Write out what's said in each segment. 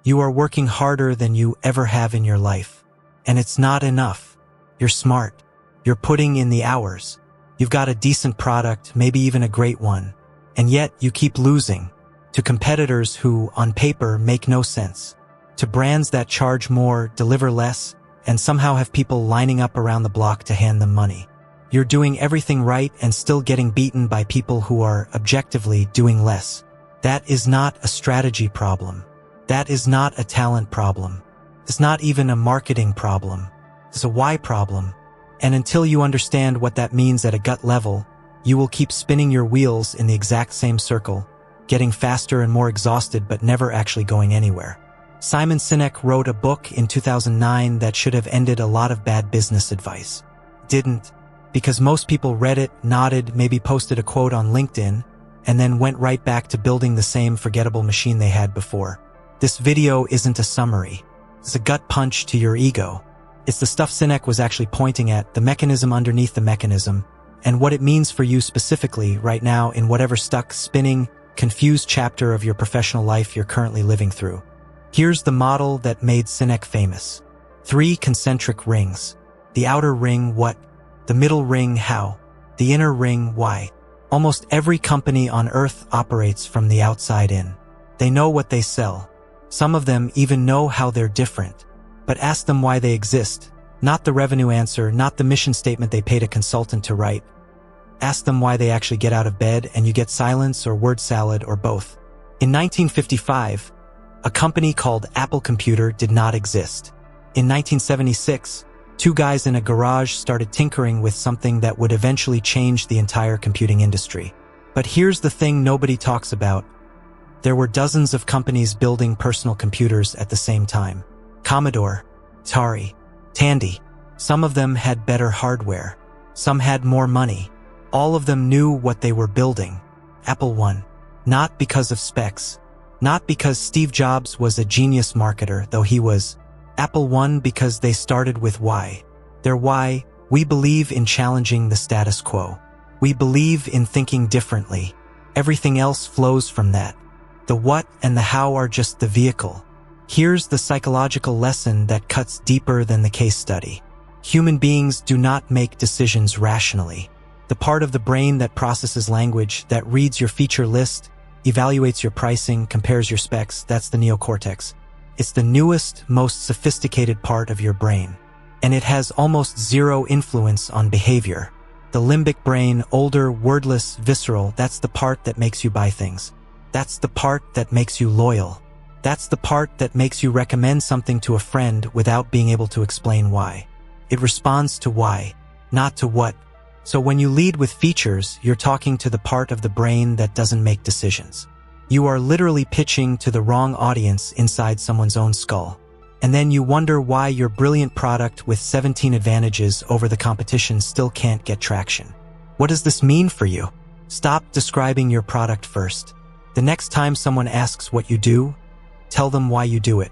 You are working harder than you ever have in your life. And it's not enough. You're smart. You're putting in the hours. You've got a decent product, maybe even a great one. And yet you keep losing to competitors who, on paper, make no sense, to brands that charge more, deliver less, and somehow have people lining up around the block to hand them money. You're doing everything right and still getting beaten by people who are objectively doing less. That is not a strategy problem. That is not a talent problem. It's not even a marketing problem. It's a why problem. And until you understand what that means at a gut level, you will keep spinning your wheels in the exact same circle, getting faster and more exhausted but never actually going anywhere. Simon Sinek wrote a book in 2009 that should have ended a lot of bad business advice. Didn't, because most people read it, nodded, maybe posted a quote on LinkedIn, and then went right back to building the same forgettable machine they had before. This video isn't a summary. It's a gut punch to your ego. It's the stuff Sinek was actually pointing at, the mechanism underneath the mechanism, and what it means for you specifically right now in whatever stuck, spinning, confused chapter of your professional life you're currently living through. Here's the model that made Sinek famous. 3 concentric rings. The outer ring, what? The middle ring, how? The inner ring, why? Almost every company on earth operates from the outside in. They know what they sell. Some of them even know how they're different. But ask them why they exist. Not the revenue answer, not the mission statement they paid a consultant to write. Ask them why they actually get out of bed and you get silence or word salad or both. In 1955, a company called Apple Computer did not exist. In 1976, 2 guys in a garage started tinkering with something that would eventually change the entire computing industry. But here's the thing nobody talks about. There were dozens of companies building personal computers at the same time. Commodore, Atari, Tandy. Some of them had better hardware. Some had more money. All of them knew what they were building. Apple won. Not because of specs. Not because Steve Jobs was a genius marketer, though he was. Apple won because they started with why. Their why: we believe in challenging the status quo. We believe in thinking differently. Everything else flows from that. The what and the how are just the vehicle. Here's the psychological lesson that cuts deeper than the case study. Human beings do not make decisions rationally. The part of the brain that processes language, that reads your feature list, evaluates your pricing, compares your specs, that's the neocortex. It's the newest, most sophisticated part of your brain. And it has almost zero influence on behavior. The limbic brain, older, wordless, visceral, that's the part that makes you buy things. That's the part that makes you loyal. That's the part that makes you recommend something to a friend without being able to explain why. It responds to why, not to what. So when you lead with features, you're talking to the part of the brain that doesn't make decisions. You are literally pitching to the wrong audience inside someone's own skull. And then you wonder why your brilliant product with 17 advantages over the competition still can't get traction. What does this mean for you? Stop describing your product first. The next time someone asks what you do, tell them why you do it.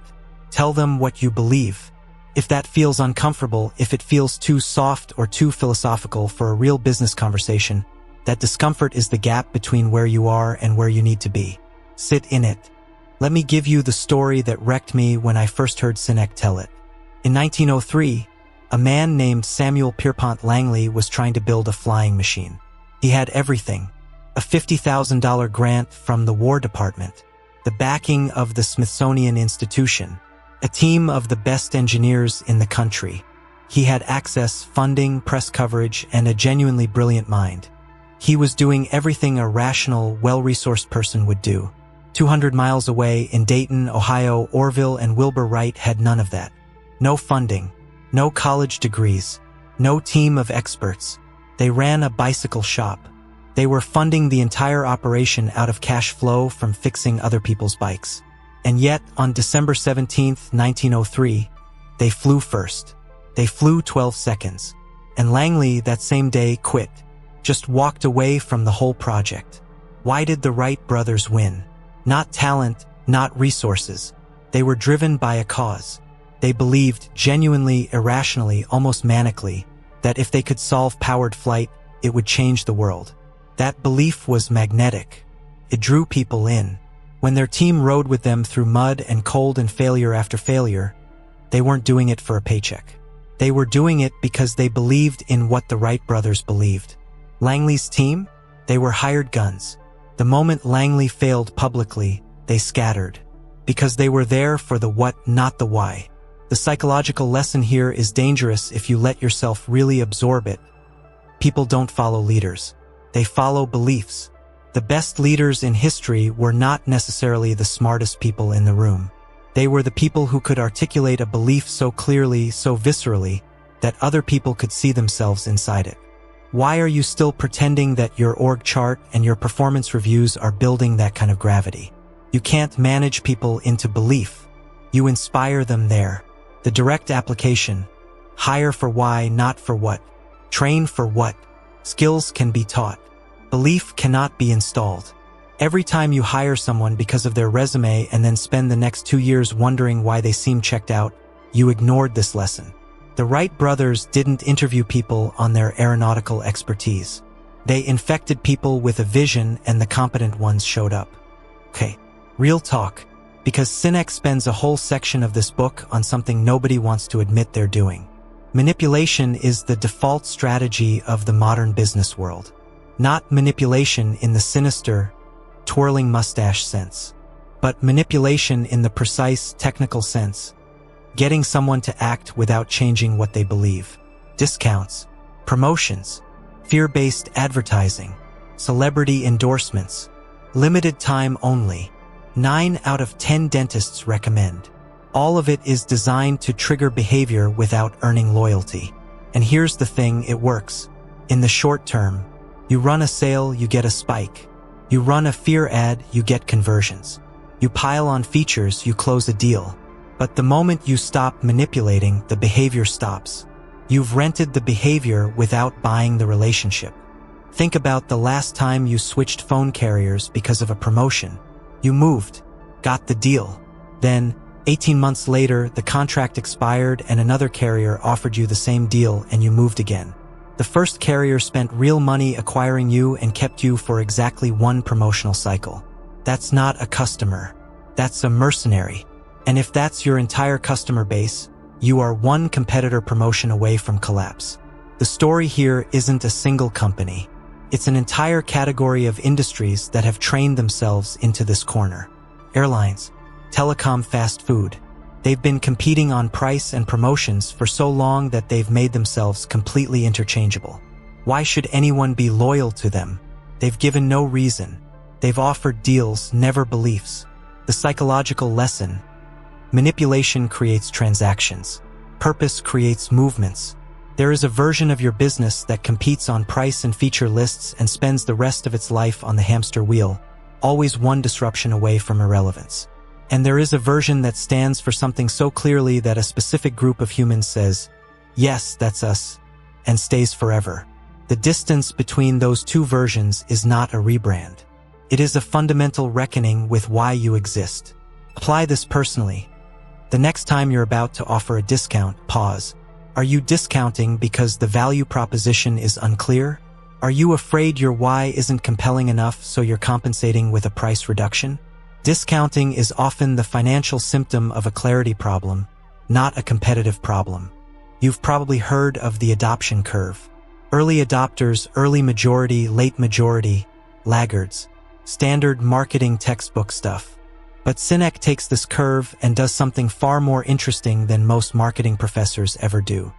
Tell them what you believe. If that feels uncomfortable, if it feels too soft or too philosophical for a real business conversation, that discomfort is the gap between where you are and where you need to be. Sit in it. Let me give you the story that wrecked me when I first heard Sinek tell it. In 1903, a man named Samuel Pierpont Langley was trying to build a flying machine. He had everything. A $50,000 grant from the War Department, the backing of the Smithsonian Institution, a team of the best engineers in the country. He had access, funding, press coverage, and a genuinely brilliant mind. He was doing everything a rational, well-resourced person would do. 200 miles away in Dayton, Ohio, Orville and Wilbur Wright had none of that. No funding, no college degrees, no team of experts. They ran a bicycle shop. They were funding the entire operation out of cash flow from fixing other people's bikes. And yet, on December 17, 1903, they flew first. They flew 12 seconds. And Langley, that same day, quit. Just walked away from the whole project. Why did the Wright brothers win? Not talent, not resources. They were driven by a cause. They believed, genuinely, irrationally, almost manically, that if they could solve powered flight, it would change the world. That belief was magnetic. It drew people in. When their team rode with them through mud and cold and failure after failure, they weren't doing it for a paycheck. They were doing it because they believed in what the Wright brothers believed. Langley's team? They were hired guns. The moment Langley failed publicly, they scattered. Because they were there for the what, not the why. The psychological lesson here is dangerous if you let yourself really absorb it. People don't follow leaders. They follow beliefs. The best leaders in history were not necessarily the smartest people in the room. They were the people who could articulate a belief so clearly, so viscerally, that other people could see themselves inside it. Why are you still pretending that your org chart and your performance reviews are building that kind of gravity? You can't manage people into belief. You inspire them there. The direct application. Hire for why, not for what. Train for what. Skills can be taught. Belief cannot be installed. Every time you hire someone because of their resume and then spend the next 2 years wondering why they seem checked out, you ignored this lesson. The Wright brothers didn't interview people on their aeronautical expertise. They infected people with a vision and the competent ones showed up. Okay, real talk. Because Sinek spends a whole section of this book on something nobody wants to admit they're doing. Manipulation is the default strategy of the modern business world. Not manipulation in the sinister, twirling mustache sense, but manipulation in the precise, technical sense. Getting someone to act without changing what they believe. Discounts, promotions, fear-based advertising, celebrity endorsements, limited time only. 9 out of 10 dentists recommend. All of it is designed to trigger behavior without earning loyalty. And here's the thing, it works. In the short term, you run a sale, you get a spike. You run a fear ad, you get conversions. You pile on features, you close a deal. But the moment you stop manipulating, the behavior stops. You've rented the behavior without buying the relationship. Think about the last time you switched phone carriers because of a promotion. You moved, got the deal. Then, 18 months later, the contract expired and another carrier offered you the same deal and you moved again. The first carrier spent real money acquiring you and kept you for exactly 1 promotional cycle. That's not a customer. That's a mercenary. And if that's your entire customer base, you are 1 competitor promotion away from collapse. The story here isn't a single company. It's an entire category of industries that have trained themselves into this corner. Airlines, telecom, fast food. They've been competing on price and promotions for so long that they've made themselves completely interchangeable. Why should anyone be loyal to them? They've given no reason. They've offered deals, never beliefs. The psychological lesson. Manipulation creates transactions. Purpose creates movements. There is a version of your business that competes on price and feature lists and spends the rest of its life on the hamster wheel, always 1 disruption away from irrelevance. And there is a version that stands for something so clearly that a specific group of humans says, yes, that's us, and stays forever. The distance between those 2 versions is not a rebrand. It is a fundamental reckoning with why you exist. Apply this personally. The next time you're about to offer a discount, pause. Are you discounting because the value proposition is unclear? Are you afraid your why isn't compelling enough so you're compensating with a price reduction? Discounting is often the financial symptom of a clarity problem, not a competitive problem. You've probably heard of the adoption curve. Early adopters, early majority, late majority, laggards. Standard marketing textbook stuff. But Sinek takes this curve and does something far more interesting than most marketing professors ever do.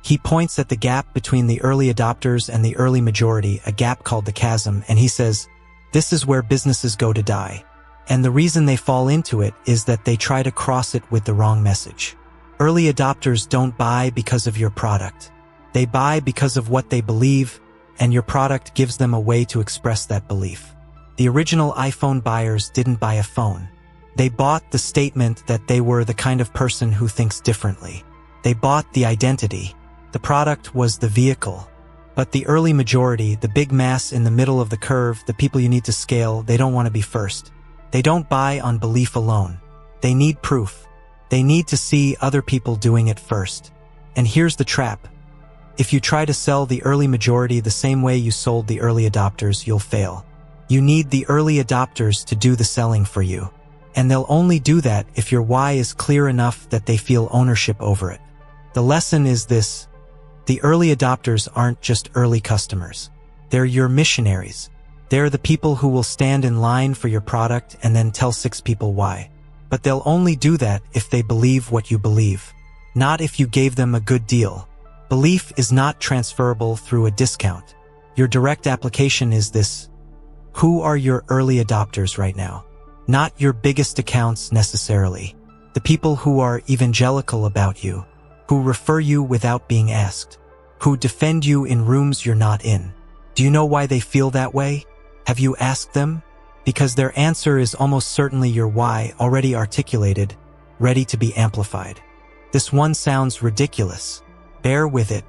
He points at the gap between the early adopters and the early majority, a gap called the chasm, and he says, this is where businesses go to die. And the reason they fall into it is that they try to cross it with the wrong message. Early adopters don't buy because of your product. They buy because of what they believe, and your product gives them a way to express that belief. The original iPhone buyers didn't buy a phone. They bought the statement that they were the kind of person who thinks differently. They bought the identity. The product was the vehicle. But the early majority, the big mass in the middle of the curve, the people you need to scale, they don't want to be first. They don't buy on belief alone. They need proof. They need to see other people doing it first. And here's the trap. If you try to sell the early majority the same way you sold the early adopters, you'll fail. You need the early adopters to do the selling for you. And they'll only do that if your why is clear enough that they feel ownership over it. The lesson is this: the early adopters aren't just early customers. They're your missionaries. They're the people who will stand in line for your product and then tell 6 people why. But they'll only do that if they believe what you believe, not if you gave them a good deal. Belief is not transferable through a discount. Your direct application is this: who are your early adopters right now? Not your biggest accounts necessarily. The people who are evangelical about you, who refer you without being asked, who defend you in rooms you're not in. Do you know why they feel that way? Have you asked them? Because their answer is almost certainly your why, already articulated, ready to be amplified. This one sounds ridiculous. Bear with it.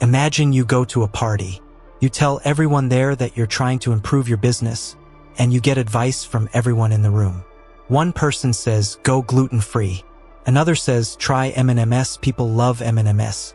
Imagine you go to a party. You tell everyone there that you're trying to improve your business, and you get advice from everyone in the room. One person says, go gluten-free. Another says, try M&Ms, people love M&Ms.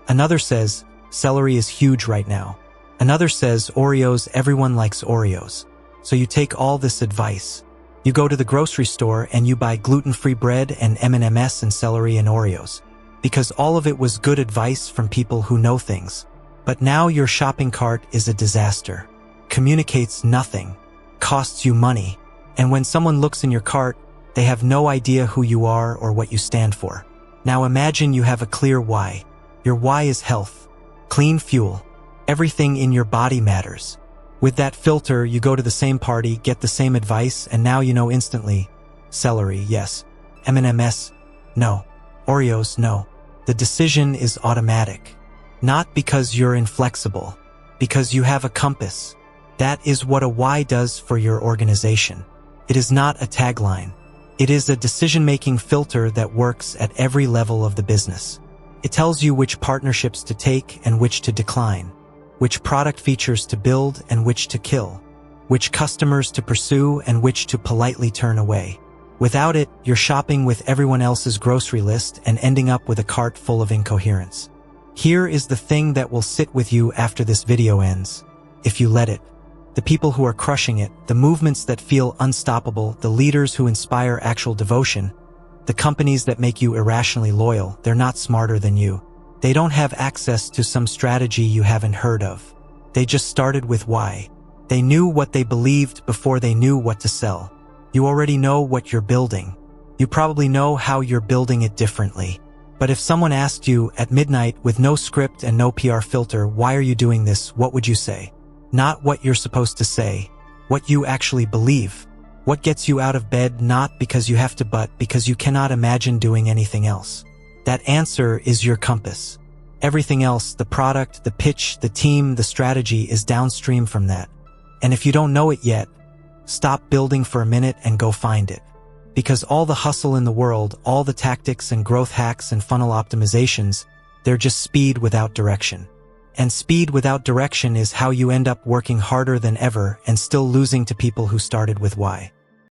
Another says, celery is huge right now. Another says, Oreos, everyone likes Oreos. So you take all this advice. You go to the grocery store and you buy gluten-free bread and M&Ms and celery and Oreos, because all of it was good advice from people who know things. But now your shopping cart is a disaster. Communicates nothing. Costs you money. And when someone looks in your cart, they have no idea who you are or what you stand for. Now imagine you have a clear why. Your why is health. Clean fuel. Everything in your body matters. With that filter, you go to the same party, get the same advice, and now you know instantly. Celery, yes. M&Ms, no. Oreos, no. The decision is automatic. Not because you're inflexible, because you have a compass. That is what a why does for your organization. It is not a tagline. It is a decision-making filter that works at every level of the business. It tells you which partnerships to take and which to decline, which product features to build and which to kill, which customers to pursue and which to politely turn away. Without it, you're shopping with everyone else's grocery list and ending up with a cart full of incoherence. Here is the thing that will sit with you after this video ends, if you let it. The people who are crushing it, the movements that feel unstoppable, the leaders who inspire actual devotion, the companies that make you irrationally loyal, they're not smarter than you. They don't have access to some strategy you haven't heard of. They just started with why. They knew what they believed before they knew what to sell. You already know what you're building. You probably know how you're building it differently. But if someone asked you at midnight with no script and no PR filter, why are you doing this, what would you say? Not what you're supposed to say, what you actually believe. What gets you out of bed, not because you have to, but because you cannot imagine doing anything else. That answer is your compass. Everything else, the product, the pitch, the team, the strategy, is downstream from that. And if you don't know it yet, stop building for a minute and go find it. Because all the hustle in the world, all the tactics and growth hacks and funnel optimizations, they're just speed without direction. And speed without direction is how you end up working harder than ever and still losing to people who started with why.